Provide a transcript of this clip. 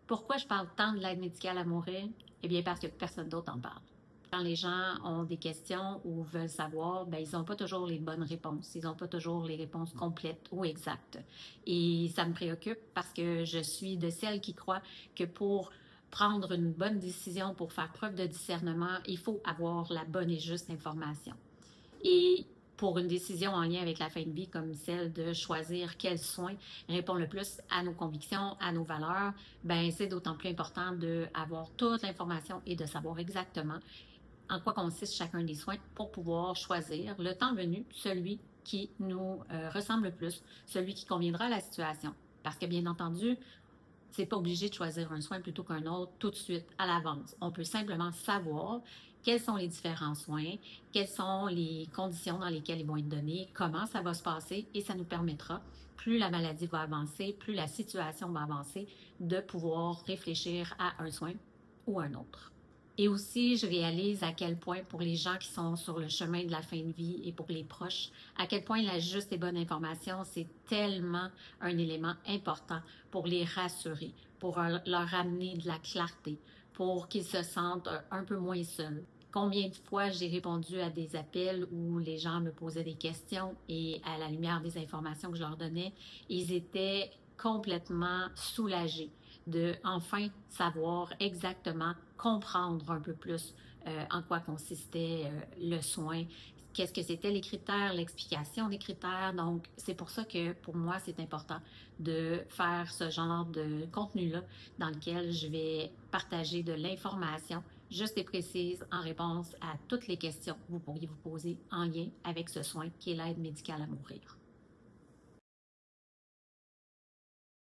Pourquoi je parle tant de l'aide médicale à mourir? Eh bien, parce que personne d'autre en parle. Quand les gens ont des questions ou veulent savoir, ben, ils n'ont pas toujours les bonnes réponses. Ils n'ont pas toujours les réponses complètes ou exactes. Et ça me préoccupe parce que je suis de celles qui croient que pour prendre une bonne décision, pour faire preuve de discernement, il faut avoir la bonne et juste information. Et pour une décision en lien avec la fin de vie comme celle de choisir quel soin répond le plus à nos convictions, à nos valeurs, ben c'est d'autant plus important d'avoir toute l'information et de savoir exactement en quoi consiste chacun des soins pour pouvoir choisir, le temps venu, celui qui nous ressemble le plus, celui qui conviendra à la situation. Parce que bien entendu, c'est pas obligé de choisir un soin plutôt qu'un autre tout de suite à l'avance. On peut simplement savoir quels sont les différents soins, quelles sont les conditions dans lesquelles ils vont être donnés, comment ça va se passer et ça nous permettra, plus la maladie va avancer, plus la situation va avancer, de pouvoir réfléchir à un soin ou un autre. Et aussi, je réalise à quel point, pour les gens qui sont sur le chemin de la fin de vie et pour les proches, à quel point la juste et bonne information, c'est tellement un élément important pour les rassurer, pour leur amener de la clarté, pour qu'ils se sentent un peu moins seuls. Combien de fois j'ai répondu à des appels où les gens me posaient des questions et à la lumière des informations que je leur donnais, ils étaient complètement soulagés de enfin savoir exactement, comprendre un peu plus en quoi consistait le soin, qu'est-ce que c'était les critères, l'explication des critères. Donc, c'est pour ça que pour moi, c'est important de faire ce genre de contenu-là dans lequel je vais partager de l'information juste et précise en réponse à toutes les questions que vous pourriez vous poser en lien avec ce soin qui est l'aide médicale à mourir.